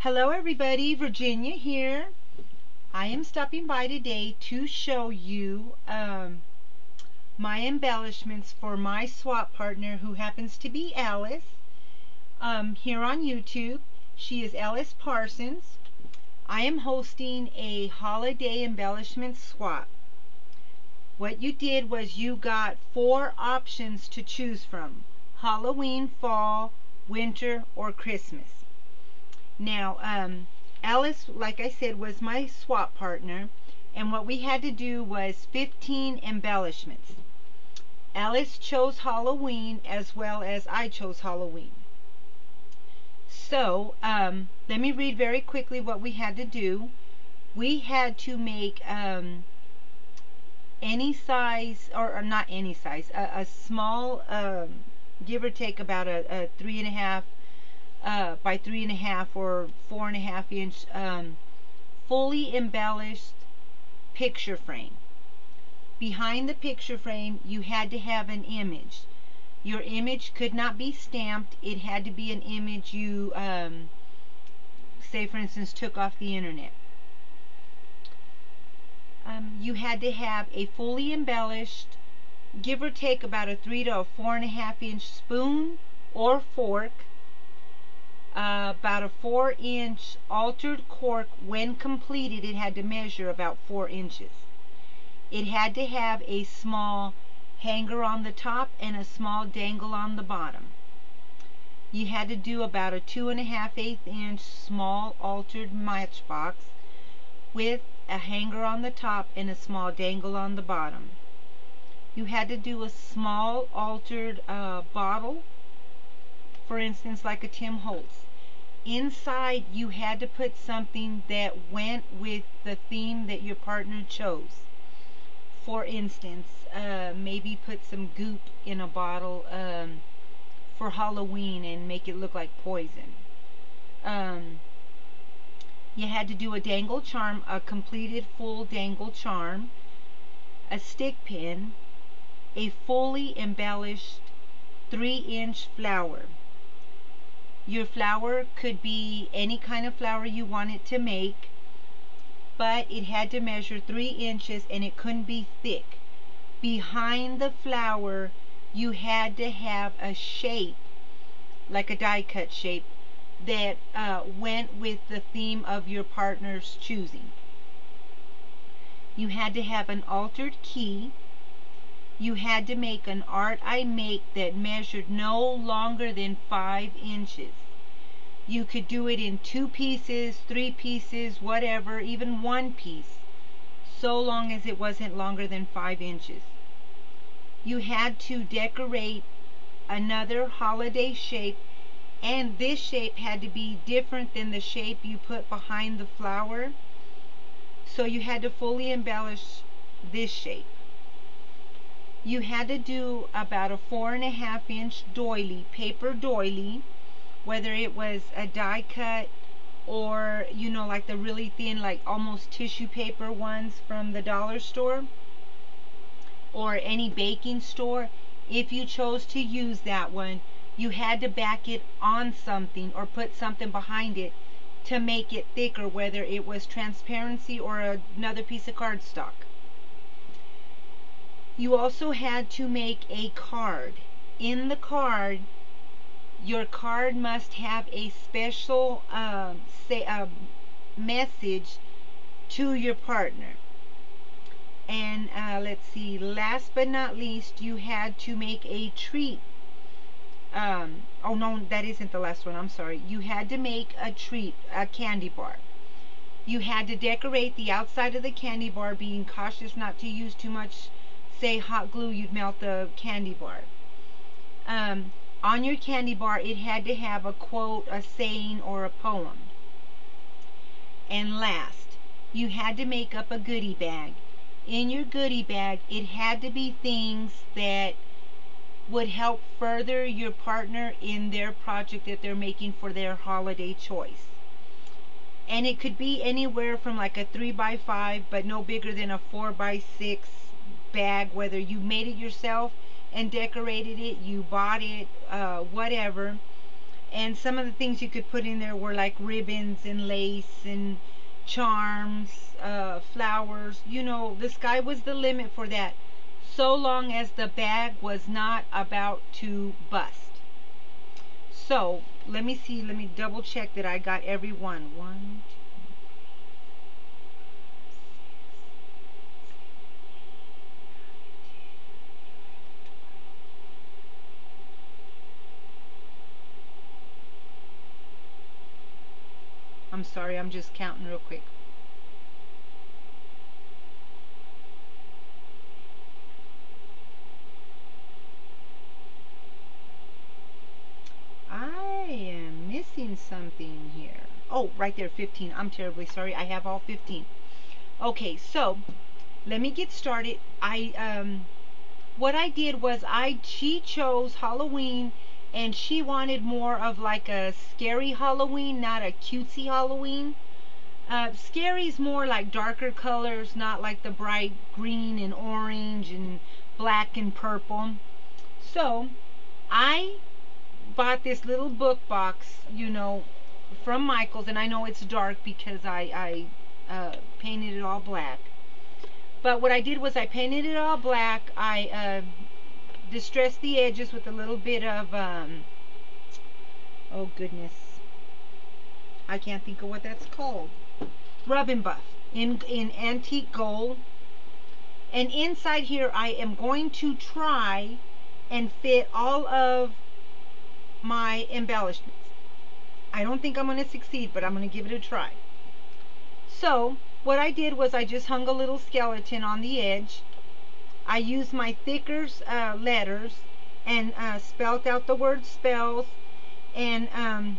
Hello everybody, Virginia here. I am stopping by today to show you my embellishments for my swap partner, who happens to be Alice, here on YouTube. She is Alice Parsons. I am hosting a holiday embellishment swap. What you did was you got 4 options to choose from: Halloween, fall, winter, or Christmas. Now, Alice, like I said, was my swap partner, and what we had to do was 15 embellishments. Alice chose Halloween as well as I chose Halloween. So, let me read very quickly what we had to do. We had to make any size, or not any size, a small, give or take about a 3.5 by 3.5 or 4.5 inch fully embellished picture frame. Behind the picture frame, you had to have an image. Your image could not be stamped. It had to be an image you, say for instance, took off the internet. You had to have a fully embellished, give or take about a 3 to a 4.5 inch spoon or fork, about a 4-inch altered cork. When completed, it had to measure about 4 inches. It had to have a small hanger on the top and a small dangle on the bottom. You had to do about a 2.5 inch small altered matchbox with a hanger on the top and a small dangle on the bottom. You had to do a small altered bottle, for instance, like a Tim Holtz. Inside, you had to put something that went with the theme that your partner chose. For instance, maybe put some goop in a bottle for Halloween and make it look like poison. You had to do a dangle charm, a completed full dangle charm, a stick pin, a fully embellished 3-inch flower. Your flower could be any kind of flower you wanted to make, but it had to measure 3 inches and it couldn't be thick. Behind the flower, you had to have a shape, like a die cut shape, that went with the theme of your partner's choosing. You had to have an altered key. You had to make an art I make that measured no longer than 5 inches. You could do it in 2 pieces, 3 pieces, whatever, even 1 piece, so long as it wasn't longer than 5 inches. You had to decorate another holiday shape, and this shape had to be different than the shape you put behind the flower. So you had to fully embellish this shape. You had to do about a 4.5 inch doily, paper doily, whether it was a die cut or, you know, like the really thin, like almost tissue paper ones from the dollar store or any baking store. If you chose to use that one, you had to back it on something or put something behind it to make it thicker, whether it was transparency or another piece of cardstock. You also had to make a card. In the card, your card must have a special message to your partner. And let's see, last but not least, you had to make a treat. Oh no, that isn't the last one, I'm sorry. You had to make a treat, a candy bar. You had to decorate the outside of the candy bar, being cautious not to use too much, say, hot glue. You'd melt the candy bar. On your candy bar, it had to have a quote, a saying, or a poem. And last, you had to make up a goodie bag. In your goodie bag, it had to be things that would help further your partner in their project that they're making for their holiday choice. And it could be anywhere from like a 3x5, but no bigger than a 4x6 bag, whether you made it yourself and decorated it, you bought it, whatever. And some of the things you could put in there were like ribbons and lace and charms, flowers. You know, the sky was the limit for that, so long as the bag was not about to bust. So let me see, let me double check that I got every one. One, two, I'm sorry, I'm just counting real quick. I am missing something here. Oh, right there, 15. I'm terribly sorry. I have all 15. Okay, so let me get started. What I did was she chose Halloween, and she wanted more of like a scary Halloween, not a cutesy Halloween. Scary is more like darker colors, not like the bright green and orange and black and purple. So I bought this little book box, you know, from Michael's, and I know it's dark because I painted it all black. But what I did was I painted it all black. I distressed the edges with a little bit of oh goodness, I can't think of what that's called. Rub and buff in antique gold. And inside here I am going to try and fit all of my embellishments. I don't think I'm going to succeed, but I'm going to give it a try. So what I did was I just hung a little skeleton on the edge. I used my thicker letters and spelled out the word spells. And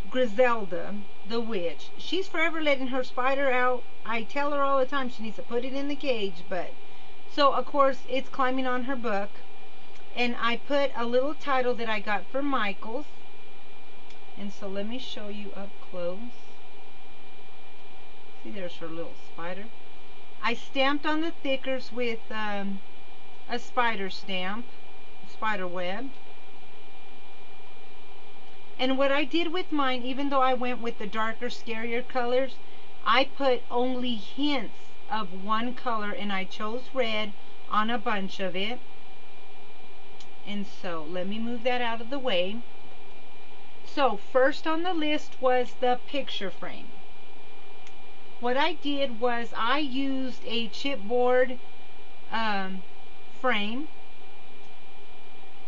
Griselda, the witch, she's forever letting her spider out. I tell her all the time she needs to put it in the cage, but so of course it's climbing on her book. And I put a little title that I got from Michael's. And so let me show you up close. See, there's her little spider. I stamped on the thickers with a spider stamp, spider web. And what I did with mine, even though I went with the darker, scarier colors, I put only hints of one color, and I chose red on a bunch of it. And so let me move that out of the way. So first on the list was the picture frame. What I did was I used a chipboard frame.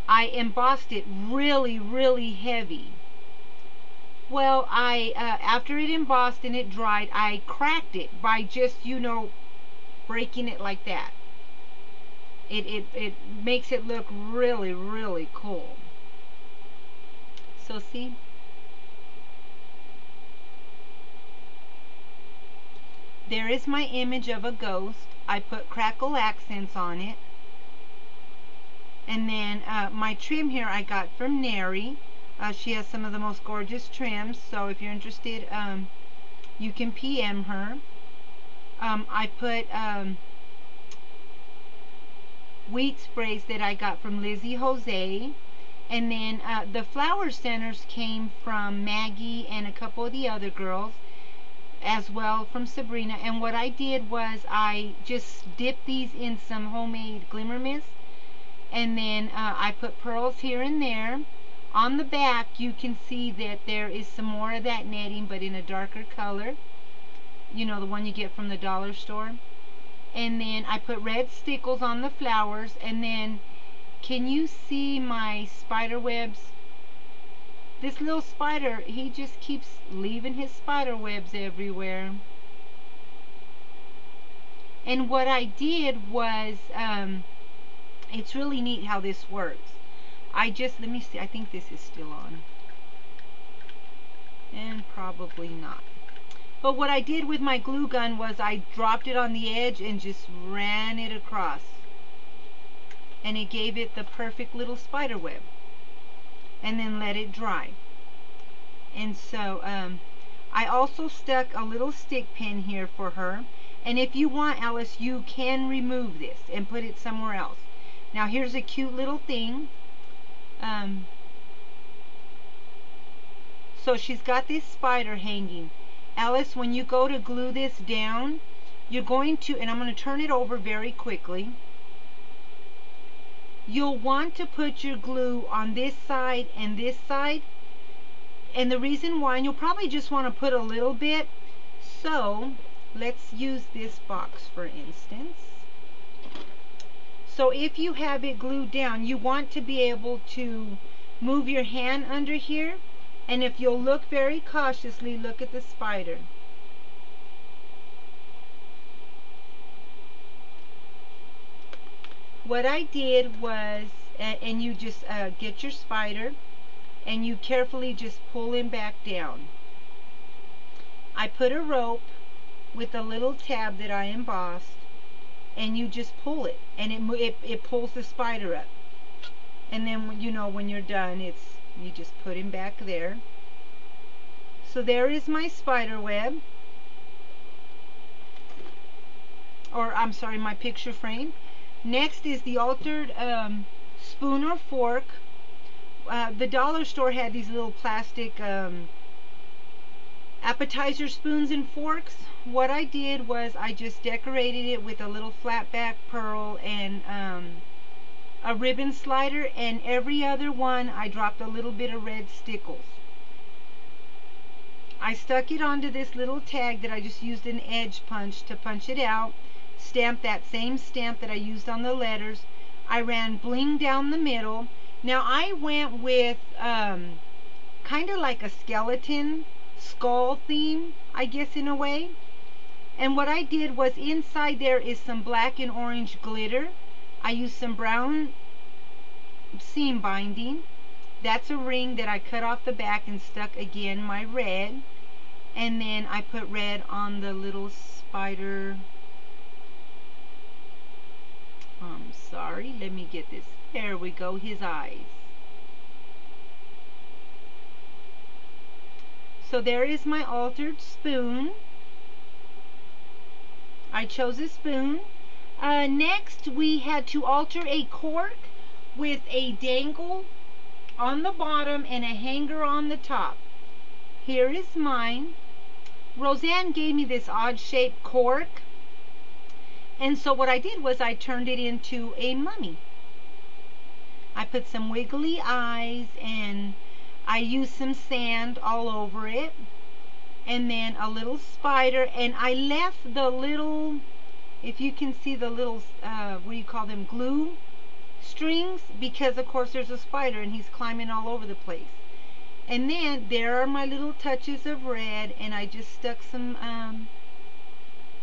I embossed it really, really heavy. Well, after it embossed and it dried, I cracked it by just, you know, breaking it like that. It makes it look really, really cool. So see? There is my image of a ghost. I put crackle accents on it. And then my trim here I got from Neri. She has some of the most gorgeous trims, so if you're interested, you can PM her. I put wheat sprays that I got from Lizzie Jose. And then the flower centers came from Maggie and a couple of the other girls, as well from Sabrina. And what I did was I just dipped these in some homemade glimmer mist, and then I put pearls here and there. On the back you can see that there is some more of that netting, but in a darker color, you know, the one you get from the dollar store. And then I put red stickles on the flowers. And then can you see my spider webs? This little spider, he just keeps leaving his spider webs everywhere. And what I did was, it's really neat how this works. Let me see, I think this is still on. And probably not. But what I did with my glue gun was I dropped it on the edge and just ran it across. And it gave it the perfect little spider web. And then let it dry. And so I also stuck a little stick pin here for her. And if you want, Alice, you can remove this and put it somewhere else. Now here's a cute little thing. So she's got this spider hanging. Alice, when you go to glue this down, you're going to, and I'm going to turn it over very quickly. You'll want to put your glue on this side and this side. And the reason why, and you'll probably just want to put a little bit. So let's use this box for instance. So if you have it glued down, you want to be able to move your hand under here. And if you'll look very cautiously, look at the spider. What I did was, and you just get your spider, and you carefully just pull him back down. I put a rope with a little tab that I embossed, and you just pull it, and it pulls the spider up. And then, you know, when you're done, you just put him back there. So there is my spider web, or I'm sorry, my picture frame. Next is the altered spoon or fork. The dollar store had these little plastic appetizer spoons and forks. What I did was I just decorated it with a little flat back pearl and a ribbon slider, and every other one I dropped a little bit of red stickles. I stuck it onto this little tag that I just used an edge punch to punch it out. Stamped that same stamp that I used on the letters. I ran bling down the middle. Now I went with kind of like a skeleton skull theme, I guess, in a way. And what I did was, inside there is some black and orange glitter. I used some brown seam binding. That's a ring that I cut off the back and stuck again my red. And then I put red on the little spider. I'm sorry, let me get this. There we go, his eyes. So there is my altered spoon. I chose a spoon. Next, we had to alter a cork with a dangle on the bottom and a hanger on the top. Here is mine. Roseanne gave me this odd shaped cork. And so what I did was I turned it into a mummy. I put some wiggly eyes, and I used some sand all over it, and then a little spider, and I left the little, if you can see the little, what do you call them, glue strings, because of course there's a spider and he's climbing all over the place. And then there are my little touches of red, and I just stuck some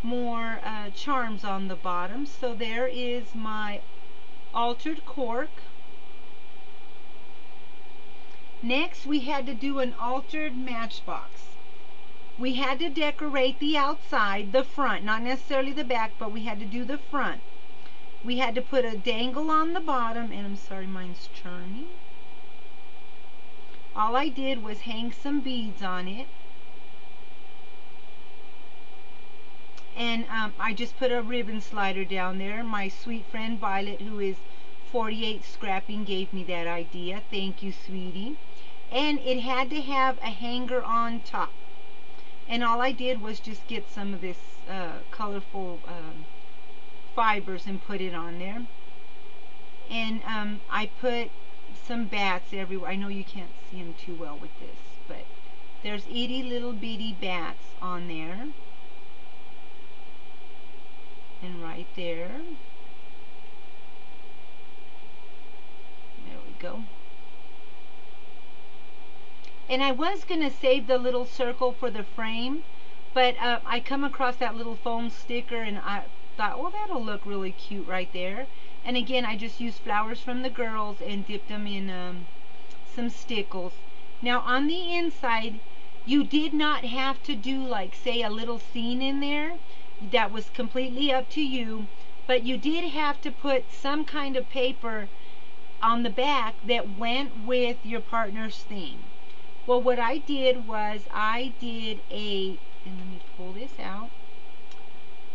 more charms on the bottom. So there is my altered cork. Next, we had to do an altered matchbox. We had to decorate the outside, the front, not necessarily the back, but we had to do the front. We had to put a dangle on the bottom, and I'm sorry, mine's churning. All I did was hang some beads on it. And I just put a ribbon slider down there. My sweet friend Violet, who is 48 Scrapping, gave me that idea. Thank you, sweetie. And it had to have a hanger on top. And all I did was just get some of this colorful fibers and put it on there. And I put some bats everywhere. I know you can't see them too well with this, but there's itty little bitty bats on there. And right there. There we go. And I was going to save the little circle for the frame, but I come across that little foam sticker, and I thought, well, that'll look really cute right there. And again, I just used flowers from the girls and dipped them in some stickles. Now on the inside, you did not have to do, like, say, a little scene in there. That was completely up to you, but you did have to put some kind of paper on the back that went with your partner's theme. Well, what I did was I did and let me pull this out.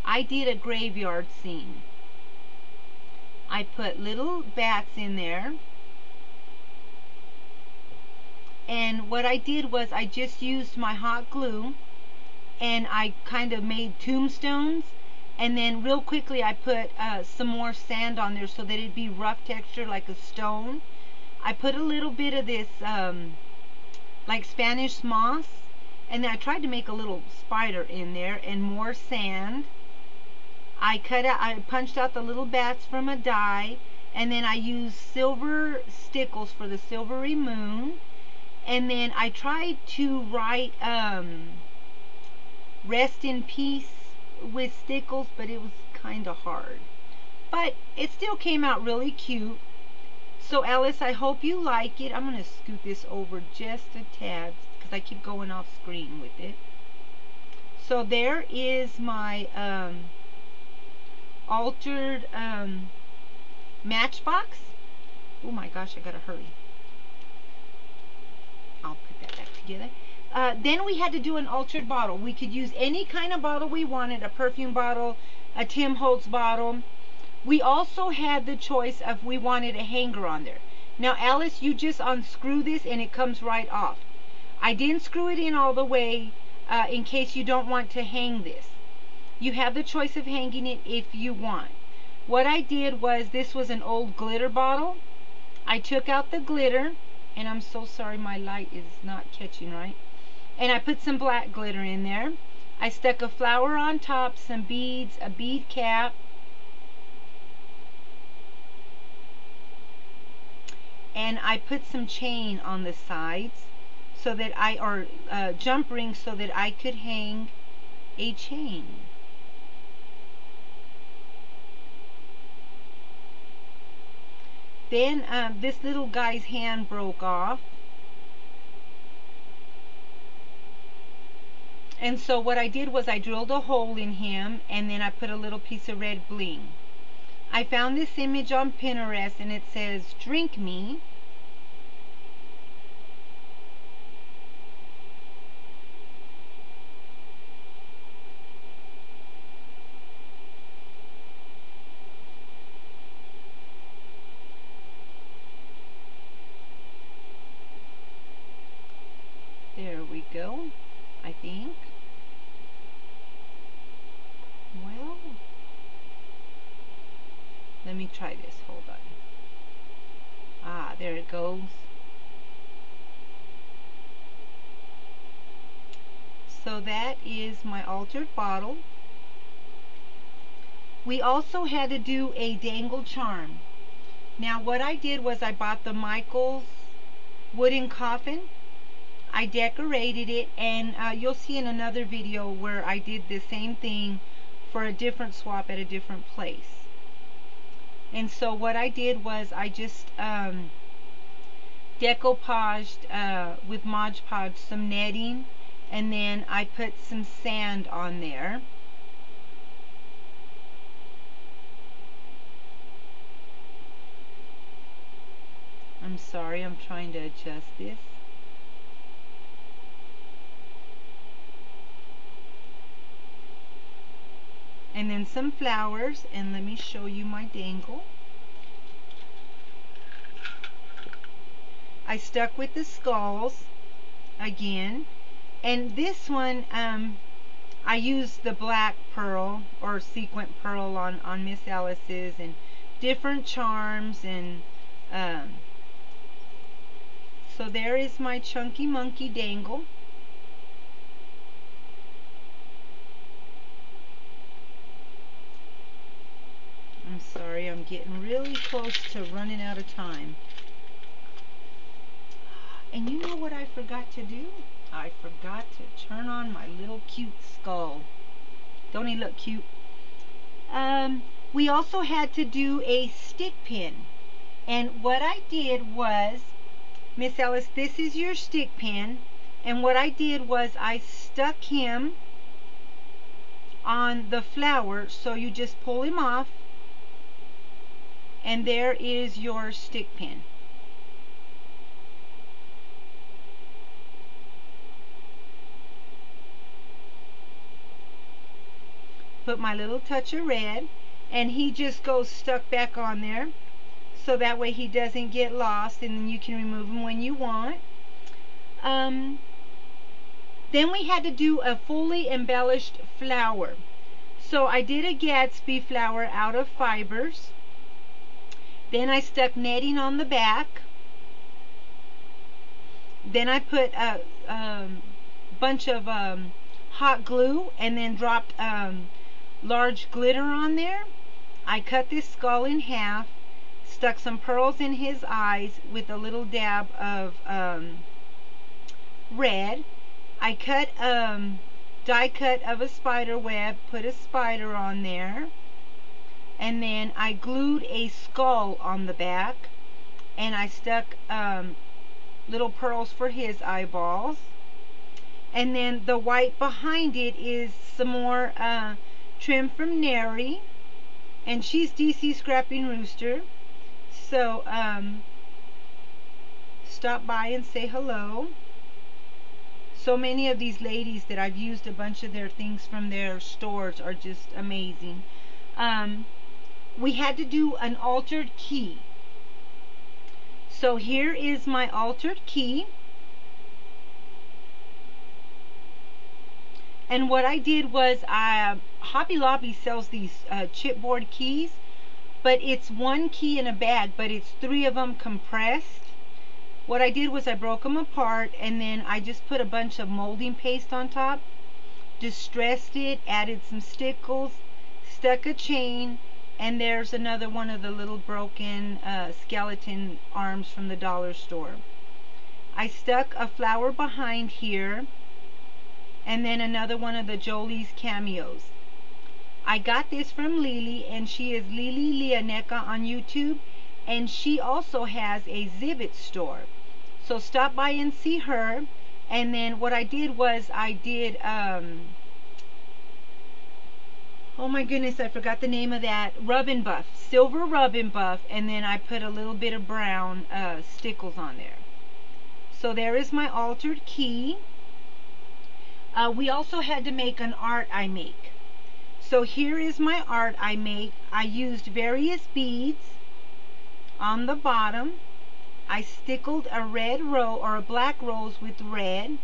I did a graveyard scene. I put little bats in there. And what I did was I just used my hot glue and I kind of made tombstones, and then real quickly I put some more sand on there so that it'd be rough texture like a stone. I put a little bit of this like Spanish moss, and then I tried to make a little spider in there, and more sand. I punched out the little bats from a die, and then I used silver stickles for the silvery moon, and then I tried to write rest in peace with stickles, but it was kind of hard. But it still came out really cute. So Alice, I hope you like it. I'm going to scoot this over just a tad because I keep going off screen with it. So there is my altered matchbox. Oh my gosh, I gotta hurry. I'll put that back together. Then we had to do an altered bottle. We could use any kind of bottle we wanted, a perfume bottle, a Tim Holtz bottle. We also had the choice of we wanted a hanger on there. Now Alice, you just unscrew this and it comes right off. I didn't screw it in all the way in case you don't want to hang this. You have the choice of hanging it if you want. What I did was, this was an old glitter bottle. I took out the glitter, and I'm so sorry my light is not catching right. And I put some black glitter in there. I stuck a flower on top, some beads, a bead cap, and I put some chain on the sides so that jump rings so that I could hang a chain. Then this little guy's hand broke off. And so what I did was I drilled a hole in him, and then I put a little piece of red bling. I found this image on Pinterest, and it says, "Drink me." There we go, I think. Well, let me try this. Hold on. Ah, there it goes. So that is my altered bottle. We also had to do a dangle charm. Now what I did was I bought the Michaels wooden coffin. I decorated it, and you'll see in another video where I did the same thing for a different swap at a different place. And so what I did was I just decoupaged with Mod Podge some netting, and then I put some sand on there. I'm sorry, I'm trying to adjust this. And then some flowers, and let me show you my dangle. I stuck with the skulls again, and this one I used the black pearl or sequin pearl on Miss Alice's, and different charms, and so there is my chunky monkey dangle. I'm sorry, I'm getting really close to running out of time. And you know what I forgot to do? I forgot to turn on my little cute skull. Don't he look cute? We also had to do a stick pin. And what I did was, Miss Alice, this is your stick pin. And what I did was I stuck him on the flower, so you just pull him off, and there is your stick pin. Put my little touch of red, and he just goes stuck back on there, so that way he doesn't get lost, and then you can remove him when you want. Then we had to do a fully embellished flower. So I did a Gatsby flower out of fibers. Then I stuck netting on the back. Then I put a bunch of hot glue and then dropped large glitter on there. I cut this skull in half, stuck some pearls in his eyes with a little dab of red. I cut die cut of a spider web, put a spider on there, and then I glued a skull on the back, and I stuck little pearls for his eyeballs. And then the white behind it is some more trim from Neri, and she's DC Scrapping Rooster. So stop by and say hello. So many of these ladies that I've used a bunch of their things from their stores are just amazing. We had to do an altered key. So here is my altered key. And what I did was, Hobby Lobby sells these chipboard keys, but it's one key in a bag, but it's 3 of them compressed. What I did was I broke them apart, and then I just put a bunch of molding paste on top, distressed it, added some stickles, stuck a chain, and there's another one of the little broken skeleton arms from the dollar store. I stuck a flower behind here, and then another one of the Jolie's cameos. I got this from Lily, and she is Lily Leoneka on YouTube, and she also has a Zibbit store. So stop by and see her. And then what I did was I did oh my goodness, I forgot the name of that, rub and buff, silver rub and buff, and then I put a little bit of brown stickles on there. So there is my altered key. We also had to make an art I make. So here is my art I make. I used various beads on the bottom. I stickled a red rose or a black rose with red.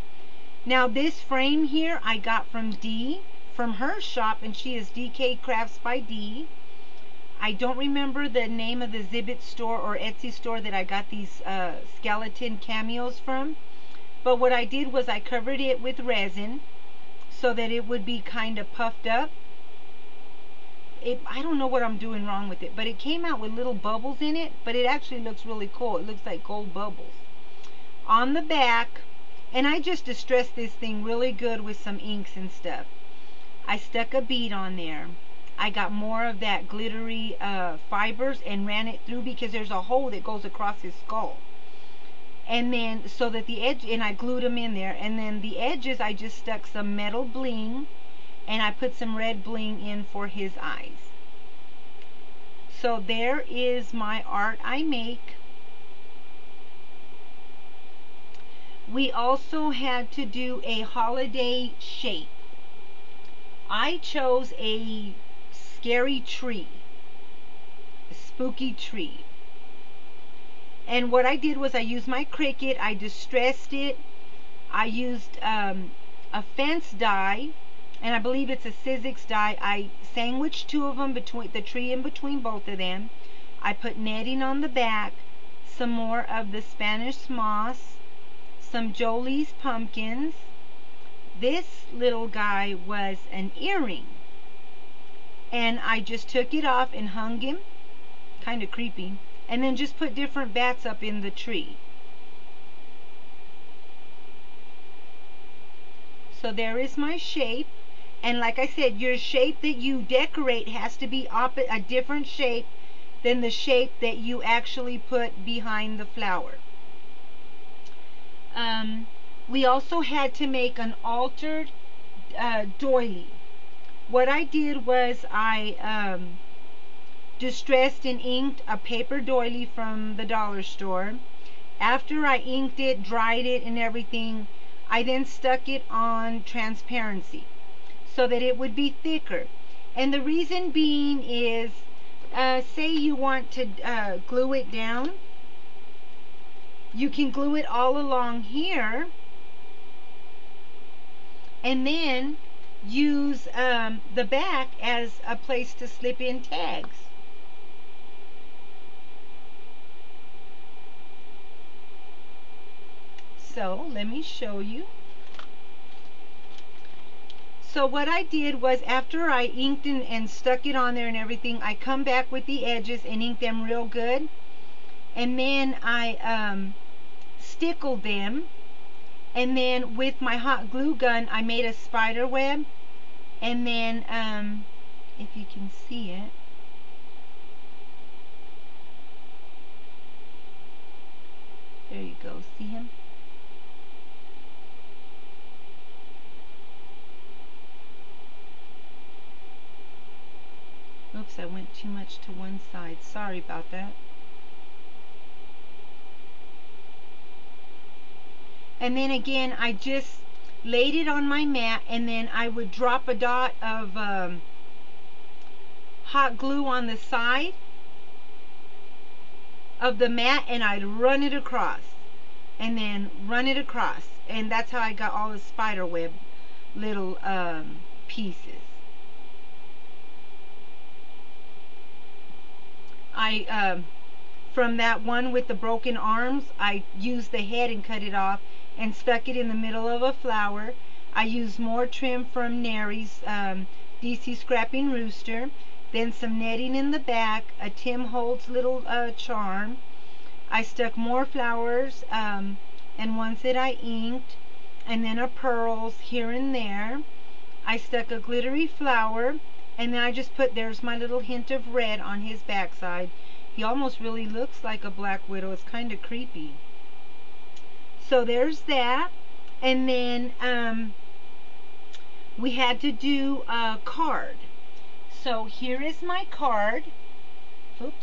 Now this frame here I got from Dee, from her shop, and she is DK Crafts by Dee. I don't remember the name of the Zibbit store or Etsy store that I got these skeleton cameos from, but what I did was I covered it with resin so that it would be kind of puffed up. I don't know what I'm doing wrong with it, but it came out with little bubbles in it, but it actually looks really cool. It looks like gold bubbles on the back, and I just distressed this thing really good with some inks and stuff. I stuck a bead on there. I got more of that glittery fibers and ran it through, because there's a hole that goes across his skull, and then so that the edge, and I glued them in there, and then the edges I just stuck some metal bling, and I put some red bling in for his eyes. So there is my art I make. We also had to do a holiday shape. I chose a scary tree, a spooky tree. And what I did was I used my Cricut, I distressed it, I used a fence die, and I believe it's a Sizzix die. I sandwiched 2 of them between the tree, in between both of them. I put netting on the back, some more of the Spanish moss, some Jolie's pumpkins. This little guy was an earring, and I just took it off and hung him, kind of creepy, and then just put different bats up in the tree. So there is my shape. And like I said, your shape that you decorate has to be a different shape than the shape that you actually put behind the flower. We also had to make an altered doily. What I did was I distressed and inked a paper doily from the dollar store. After I inked it, dried it and everything, I then stuck it on transparency so that it would be thicker. And the reason being is, say you want to glue it down, you can glue it all along here, and then use the back as a place to slip in tags. So let me show you. So what I did was, after I inked and stuck it on there and everything, I come back with the edges and ink them real good, and then I stickled them, and then with my hot glue gun I made a spider web, and then if you can see it, there you go, see him? Oops, I went too much to one side. Sorry about that. And then again, I just laid it on my mat, and then I would drop a dot of hot glue on the side of the mat, and I'd run it across, and then run it across, and that's how I got all the spider web little pieces. From that one with the broken arms, I used the head and cut it off and stuck it in the middle of a flower. I used more trim from Nary's DC Scrapping Rooster, then some netting in the back, a Tim Holtz little charm. I stuck more flowers and ones that I inked, and then a pearls here and there. I stuck a glittery flower, and then I just put, there's my little hint of red on his backside. He almost really looks like a black widow. It's kind of creepy. So there's that. And then we had to do a card. So here is my card. Oops.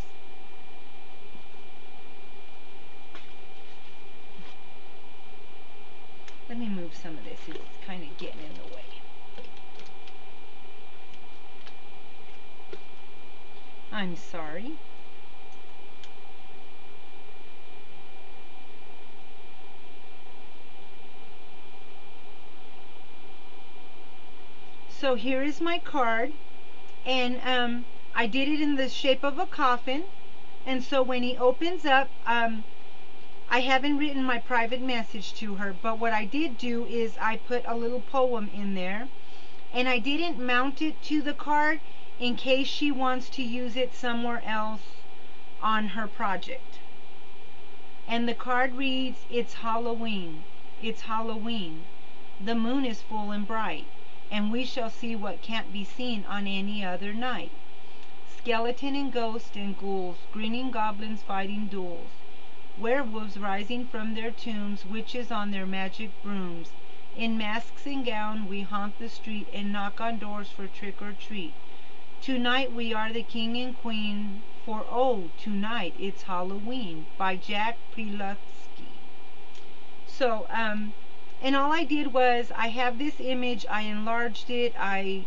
Let me move some of this. It's kind of getting in the way. I'm sorry. So here is my card, and I did it in the shape of a coffin, and so when he opens up, I haven't written my private message to her, but what I did do is I put a little poem in there, and I didn't mount it to the card in case she wants to use it somewhere else on her project. And the card reads, "It's Halloween, it's Halloween. The moon is full and bright, and we shall see what can't be seen on any other night. Skeleton and ghost and ghouls, grinning goblins fighting duels, werewolves rising from their tombs, witches on their magic brooms. In masks and gown we haunt the street and knock on doors for trick or treat. Tonight we are the king and queen, for oh, tonight it's Halloween," by Jack Prelutsky. So, and all I did was, I have this image, I enlarged it, I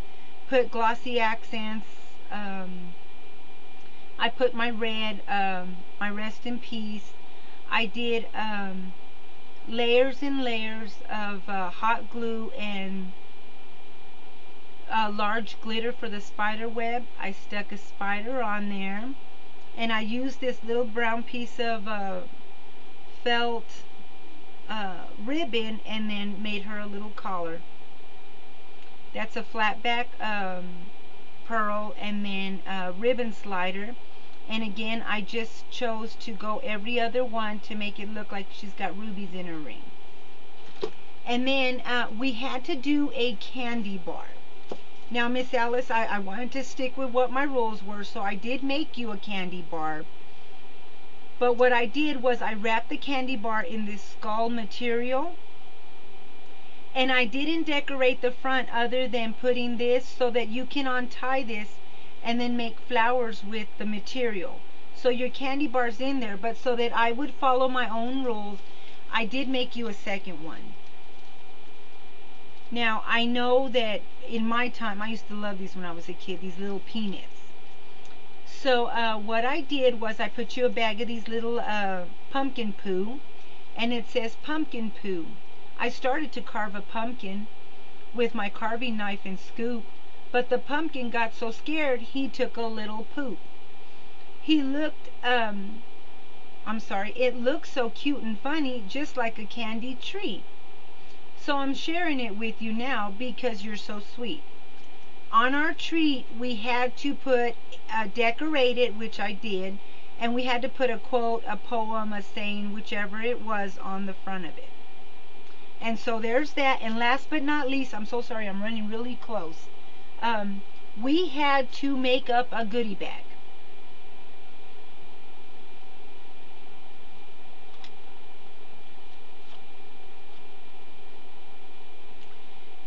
put glossy accents, I put my red, my rest in peace. I did layers and layers of hot glue and large glitter for the spider web. I stuck a spider on there, and I used this little brown piece of felt ribbon, and then made her a little collar. That's a flat back pearl, and then a ribbon slider. And again, I just chose to go every other one to make it look like she's got rubies in her ring. And then we had to do a candy bar. Now, Miss Alice, I wanted to stick with what my rules were, so I did make you a candy bar. But what I did was I wrapped the candy bar in this skull material, and I didn't decorate the front other than putting this so that you can untie this and then make flowers with the material. So your candy bar's in there, but so that I would follow my own rules, I did make you a second one. Now, I know that in my time, I used to love these when I was a kid, these little peanuts. So what I did was I put you a bag of these little pumpkin poo, and it says pumpkin poo. I started to carve a pumpkin, with my carving knife and scoop, but the pumpkin got so scared he took a little poop. He looked, it looked so cute and funny, just like a candy treat. So I'm sharing it with you now because you're so sweet. On our treat, we had to put, decorate it, which I did, and we had to put a quote, a poem, a saying, whichever it was, on the front of it. And so there's that. And last but not least, I'm so sorry, I'm running really close. We had to make up a goodie bag.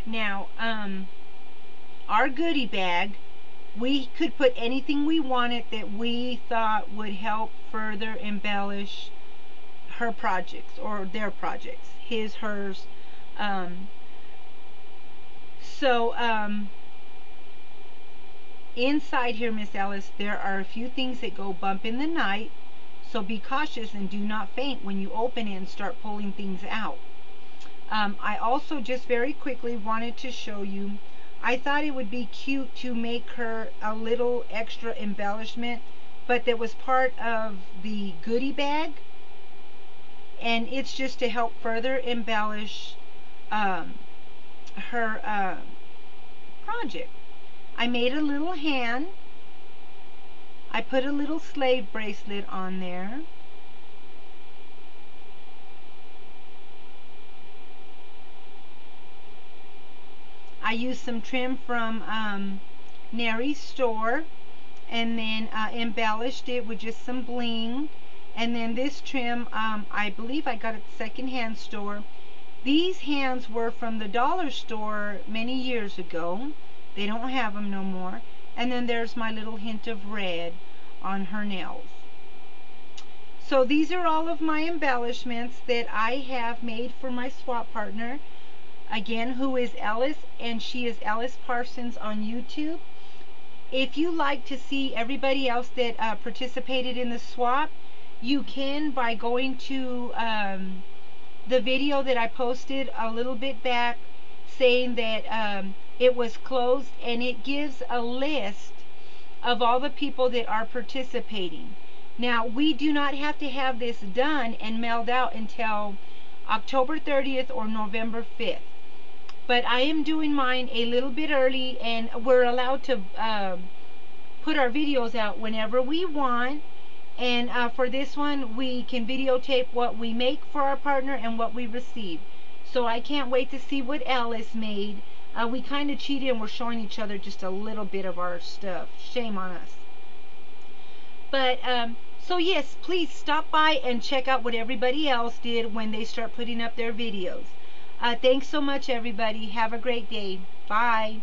Now, our goodie bag, we could put anything we wanted that we thought would help further embellish her projects or their projects, his, hers. Inside here, Miss Alice, there are a few things that go bump in the night, so be cautious and do not faint when you open it and start pulling things out. I also just very quickly wanted to show you, I thought it would be cute to make her a little extra embellishment, but that was part of the goodie bag, and it's just to help further embellish her project. I made a little hand. I put a little slave bracelet on there. I used some trim from Nary's store, and then embellished it with just some bling. And then this trim, I believe I got at the secondhand store. These hands were from the dollar store many years ago. They don't have them no more. And then there's my little hint of red on her nails. So these are all of my embellishments that I have made for my swap partner. Again, who is Ellis, and she is Ellis Parsons on YouTube. If you like to see everybody else that participated in the swap, you can by going to the video that I posted a little bit back saying that it was closed, and it gives a list of all the people that are participating. Now, we do not have to have this done and mailed out until October 30th or November 5th. But I am doing mine a little bit early, and we're allowed to put our videos out whenever we want. And for this one, we can videotape what we make for our partner and what we receive. So I can't wait to see what Alice made. We kind of cheated, and we're showing each other just a little bit of our stuff. Shame on us. But, so yes, please stop by and check out what everybody else did when they start putting up their videos. Thanks so much, everybody. Have a great day. Bye.